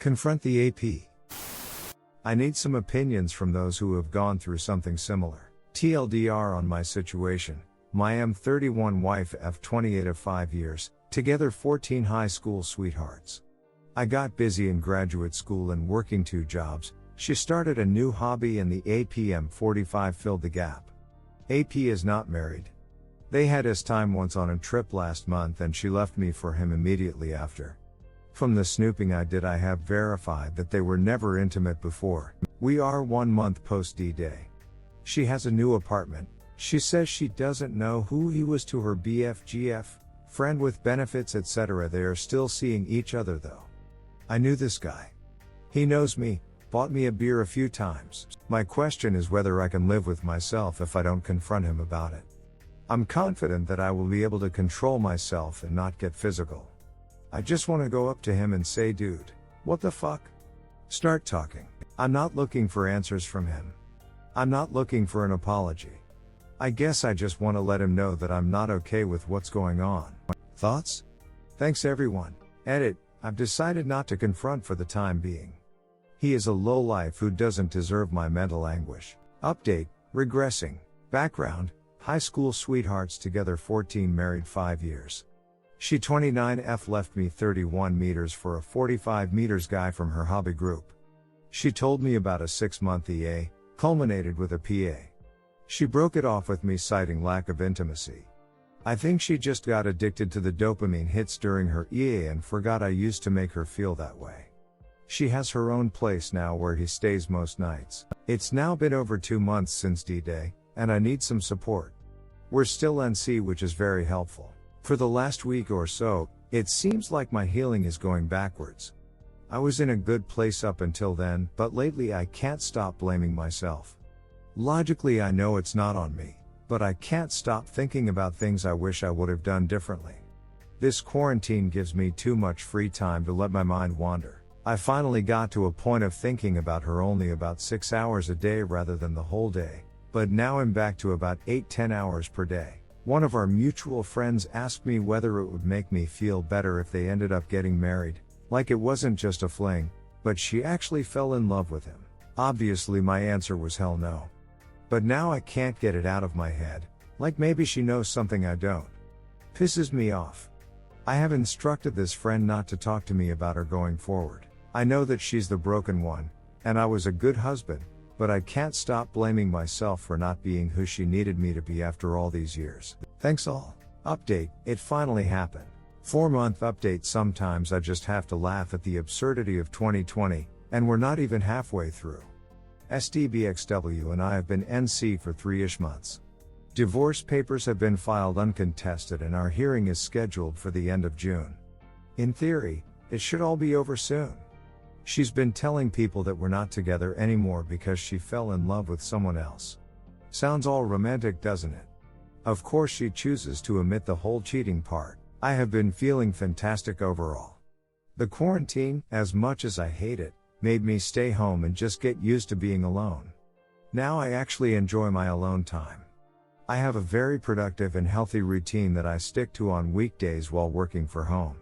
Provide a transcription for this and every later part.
Confront the AP. I need some opinions from those who have gone through something similar. TLDR on my situation. My M31 wife F28 of 5 years, together 14 high school sweethearts. I got busy in graduate school and working 2 jobs. She started a new hobby and the AP M45 filled the gap. AP is not married. They had us time once on a trip last month and she left me for him immediately after. From the snooping I did, I have verified that they were never intimate before. We are 1 month post D-Day. She has a new apartment. She says she doesn't know who he was to her BFGF, friend with benefits etc. They are still seeing each other though. I knew this guy. He knows me, bought me a beer a few times. My question is whether I can live with myself if I don't confront him about it. I'm confident that I will be able to control myself and not get physical. I just want to go up to him and say, dude, what the fuck? Start talking. I'm not looking for answers from him. I'm not looking for an apology. I guess I just want to let him know that I'm not okay with what's going on. Thoughts? Thanks everyone. Edit, I've decided not to confront for the time being. He is a lowlife who doesn't deserve my mental anguish. Update, regressing. Background, high school sweethearts together 14 married 5 years. She 29F left me 31 meters for a 45 meters guy from her hobby group. She told me about a 6-month EA, culminated with a PA. She broke it off with me citing lack of intimacy. I think she just got addicted to the dopamine hits during her EA and forgot I used to make her feel that way. She has her own place now where he stays most nights. It's now been over 2 months since D-Day, and I need some support. We're still NC, which is very helpful. For the last week or so, it seems like my healing is going backwards. I was in a good place up until then, but lately I can't stop blaming myself. Logically I know it's not on me, but I can't stop thinking about things I wish I would have done differently. This quarantine gives me too much free time to let my mind wander. I finally got to a point of thinking about her only about 6 hours a day rather than the whole day, but now I'm back to about 8-10 hours per day. One of our mutual friends asked me whether it would make me feel better if they ended up getting married, like it wasn't just a fling, but she actually fell in love with him. Obviously my answer was hell no. But now I can't get it out of my head, like maybe she knows something I don't. Pisses me off. I have instructed this friend not to talk to me about her going forward. I know that she's the broken one, and I was a good husband, but I can't stop blaming myself for not being who she needed me to be after all these years. Thanks all. Update, it finally happened. 4-month update. Sometimes I just have to laugh at the absurdity of 2020, and we're not even halfway through. SDBXW and I have been NC for 3-ish months. Divorce papers have been filed uncontested and our hearing is scheduled for the end of June. In theory, it should all be over soon. She's been telling people that we're not together anymore because she fell in love with someone else. Sounds all romantic, doesn't it? Of course she chooses to omit the whole cheating part. I have been feeling fantastic overall. The quarantine, as much as I hate it, made me stay home and just get used to being alone. Now I actually enjoy my alone time. I have a very productive and healthy routine that I stick to on weekdays while working from home.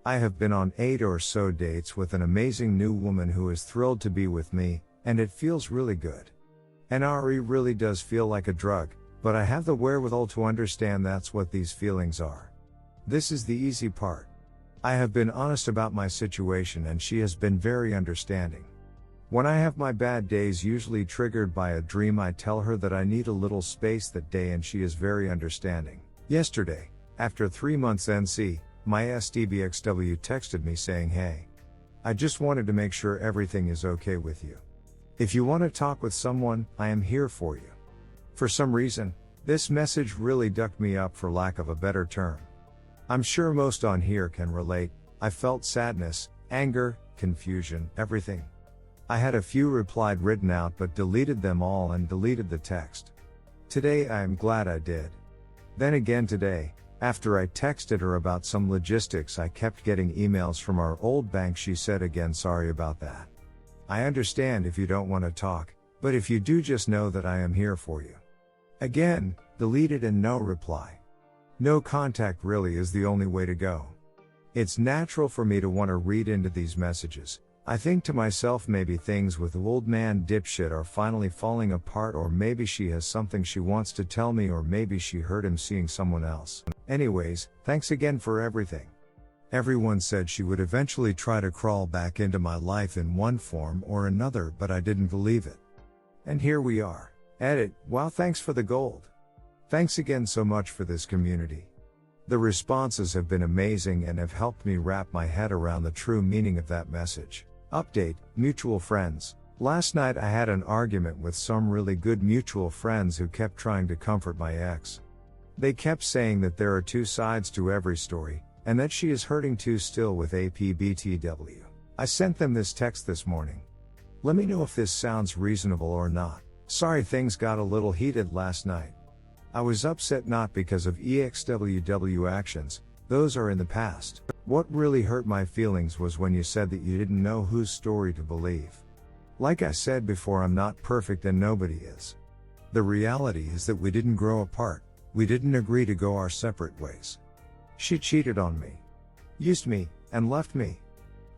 I have been on 8 or so dates with an amazing new woman who is thrilled to be with me, and it feels really good. NRE really does feel like a drug, but I have the wherewithal to understand that's what these feelings are. This is the easy part. I have been honest about my situation and she has been very understanding. When I have my bad days usually triggered by a dream, I tell her that I need a little space that day and she is very understanding. Yesterday, after 3 months NC, my SDBXW texted me saying, hey, I just wanted to make sure everything is okay with you. If you want to talk with someone, I am here for you. For some reason, this message really ducked me up, for lack of a better term. I'm sure most on here can relate. I felt sadness, anger, confusion, everything. I had a few replied written out but deleted them all and deleted the text. Today I am glad I did. Then again today, after I texted her about some logistics, I kept getting emails from our old bank. She said again, sorry about that. I understand if you don't want to talk, but if you do, just know that I am here for you. Again, deleted and no reply. No contact really is the only way to go. It's natural for me to want to read into these messages, I think to myself, maybe things with the old man dipshit are finally falling apart, or maybe she has something she wants to tell me, or maybe she heard him seeing someone else. Anyways, thanks again for everything. Everyone said she would eventually try to crawl back into my life in one form or another, but I didn't believe it. And here we are. Edit, wow, thanks for the gold. Thanks again so much for this community. The responses have been amazing and have helped me wrap my head around the true meaning of that message. Update, mutual friends. Last night I had an argument with some really good mutual friends who kept trying to comfort my ex. They kept saying that there are two sides to every story, and that she is hurting too still with APBTW. I sent them this text this morning. Let me know if this sounds reasonable or not. Sorry things got a little heated last night. I was upset not because of EXWW actions, those are in the past. What really hurt my feelings was when you said that you didn't know whose story to believe. Like I said before, I'm not perfect and nobody is. The reality is that we didn't grow apart, we didn't agree to go our separate ways. She cheated on me, used me, and left me.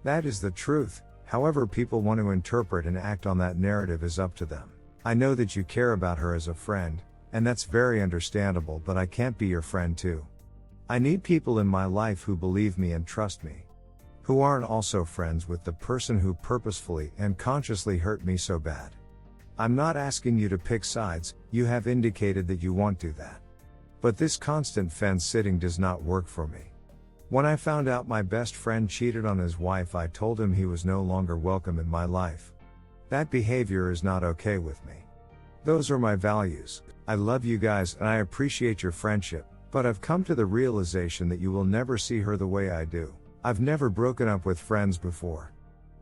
That is the truth. However people want to interpret and act on that narrative is up to them. I know that you care about her as a friend, and that's very understandable, but I can't be your friend too. I need people in my life who believe me and trust me. Who aren't also friends with the person who purposefully and consciously hurt me so bad. I'm not asking you to pick sides, you have indicated that you won't do that. But this constant fence sitting does not work for me. When I found out my best friend cheated on his wife, I told him he was no longer welcome in my life. That behavior is not okay with me. Those are my values. I love you guys and I appreciate your friendship, but I've come to the realization that you will never see her the way I do. I've never broken up with friends before.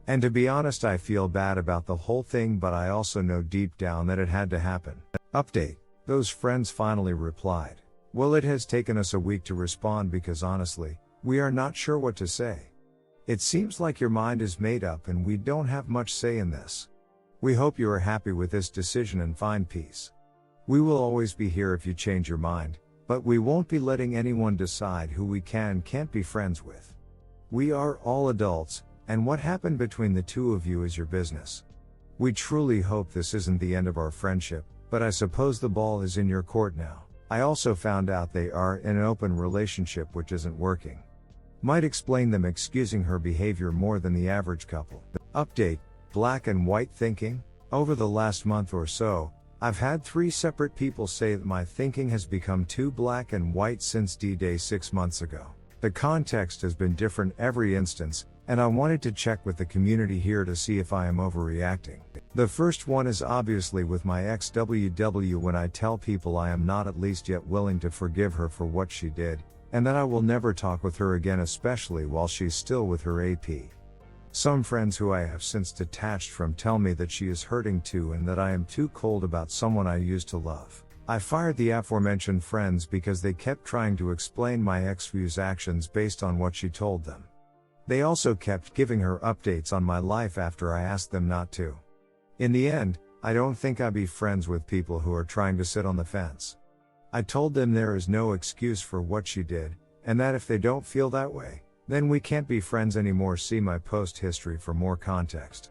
And to be honest, I feel bad about the whole thing, but I also know deep down that it had to happen. Update. Those friends finally replied. Well, it has taken us a week to respond because honestly, we are not sure what to say. It seems like your mind is made up and we don't have much say in this. We hope you are happy with this decision and find peace. We will always be here if you change your mind, but we won't be letting anyone decide who we can and can't be friends with. We are all adults, and what happened between the two of you is your business. We truly hope this isn't the end of our friendship, but I suppose the ball is in your court now. I also found out they are in an open relationship which isn't working. Might explain them excusing her behavior more than the average couple. Update, black and white thinking. Over the last month or so, I've had 3 separate people say that my thinking has become too black and white since D-Day 6 months ago. The context has been different every instance, and I wanted to check with the community here to see if I am overreacting. The first one is obviously with my ex-WW when I tell people I am not at least yet willing to forgive her for what she did, and that I will never talk with her again, especially while she's still with her AP. Some friends who I have since detached from tell me that she is hurting too and that I am too cold about someone I used to love. I fired the aforementioned friends because they kept trying to explain my ex-view's actions based on what she told them. They also kept giving her updates on my life after I asked them not to. In the end, I don't think I'd be friends with people who are trying to sit on the fence. I told them there is no excuse for what she did, and that if they don't feel that way, then we can't be friends anymore. See my post history for more context.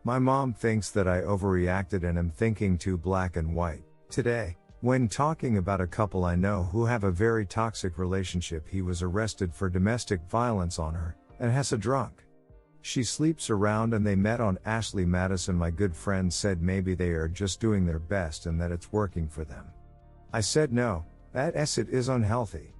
My mom thinks that I overreacted and am thinking too black and white. Today, when talking about a couple I know who have a very toxic relationship, he was arrested for domestic violence on her, and has a drunk. She sleeps around and they met on Ashley Madison. My good friend said maybe they are just doing their best and that it's working for them. I said no, that it is unhealthy.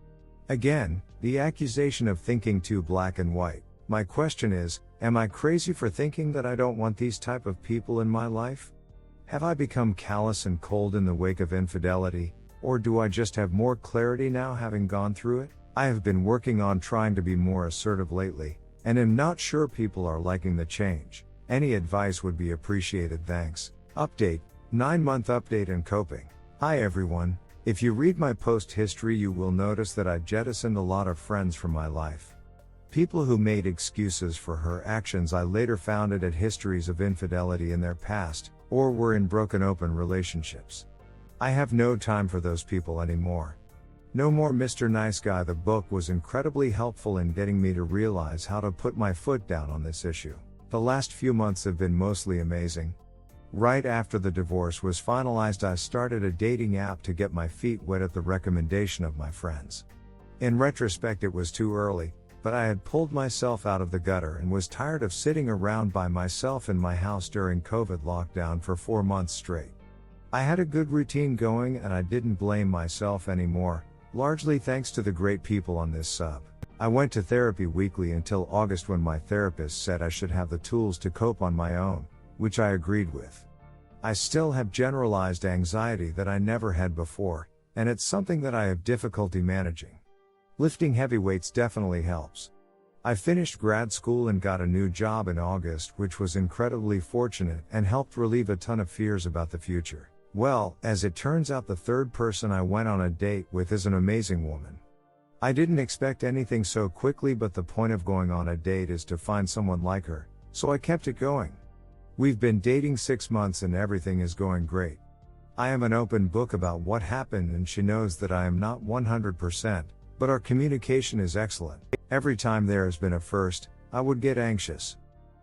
Again, the accusation of thinking too black and white. My question is, am I crazy for thinking that I don't want these type of people in my life? Have I become callous and cold in the wake of infidelity, or do I just have more clarity now having gone through it? I have been working on trying to be more assertive lately, and am not sure people are liking the change. Any advice would be appreciated, thanks. Update, 9-month update and coping. Hi everyone, if you read my post history you will notice that I jettisoned a lot of friends from my life. People who made excuses for her actions I later found it at histories of infidelity in their past, or were in broken open relationships. I have no time for those people anymore. No more Mr. Nice Guy. The book was incredibly helpful in getting me to realize how to put my foot down on this issue. The last few months have been mostly amazing. Right after the divorce was finalized, I started a dating app to get my feet wet at the recommendation of my friends. In retrospect, it was too early, but I had pulled myself out of the gutter and was tired of sitting around by myself in my house during COVID lockdown for 4 months straight. I had a good routine going and I didn't blame myself anymore, largely thanks to the great people on this sub. I went to therapy weekly until August, when my therapist said I should have the tools to cope on my own, which I agreed with. I still have generalized anxiety that I never had before, and it's something that I have difficulty managing. Lifting heavy weights definitely helps. I finished grad school and got a new job in August, which was incredibly fortunate and helped relieve a ton of fears about the future. Well, as it turns out, the third person I went on a date with is an amazing woman. I didn't expect anything so quickly, but the point of going on a date is to find someone like her, so I kept it going. We've been dating 6 months and everything is going great. I am an open book about what happened and she knows that I am not 100%, but our communication is excellent. Every time there has been a first, I would get anxious.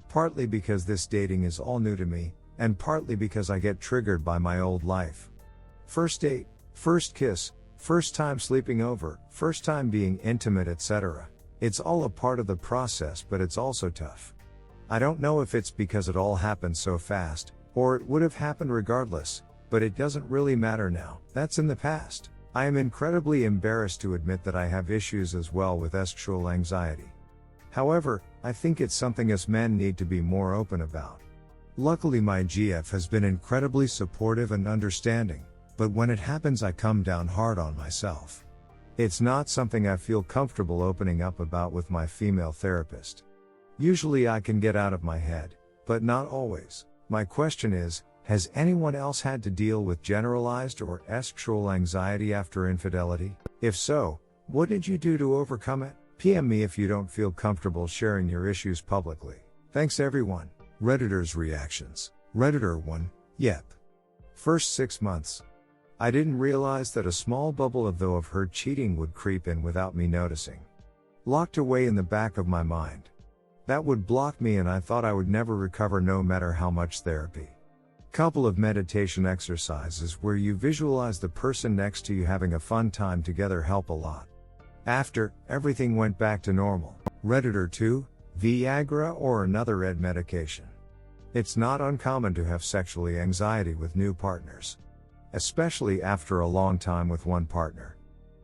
Partly because this dating is all new to me, and partly because I get triggered by my old life. First date, first kiss, first time sleeping over, first time being intimate, etc. It's all a part of the process, but it's also tough. I don't know if it's because it all happened so fast, or it would have happened regardless, but it doesn't really matter now. That's in the past. I am incredibly embarrassed to admit that I have issues as well with sexual anxiety. However, I think it's something us men need to be more open about. Luckily, my GF has been incredibly supportive and understanding, but when it happens I come down hard on myself. It's not something I feel comfortable opening up about with my female therapist. Usually I can get out of my head, but not always. My question is, has anyone else had to deal with generalized or sexual anxiety after infidelity? If so, what did you do to overcome it? PM me if you don't feel comfortable sharing your issues publicly. Thanks everyone. Redditor's reactions. Redditor 1, yep. First 6 months. I didn't realize that a small bubble of her cheating would creep in without me noticing. Locked away in the back of my mind. That would block me and I thought I would never recover no matter how much therapy. Couple of meditation exercises where you visualize the person next to you having a fun time together help a lot. After, everything went back to normal. Redditor 2, Viagra or another ed medication. It's not uncommon to have sexual anxiety with new partners. Especially after a long time with one partner.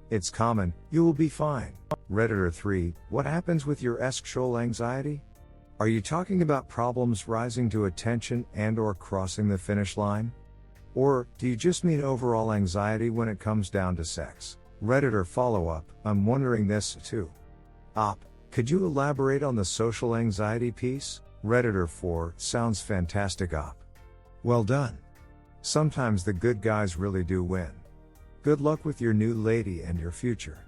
It's common, you will be fine. Redditor 3, what happens with your sexual anxiety? Are you talking about problems rising to attention and or crossing the finish line? Or, do you just mean overall anxiety when it comes down to sex? Redditor follow-up, I'm wondering this too. Op, could you elaborate on the social anxiety piece? Redditor 4, sounds fantastic op. Well done. Sometimes the good guys really do win. Good luck with your new lady and your future.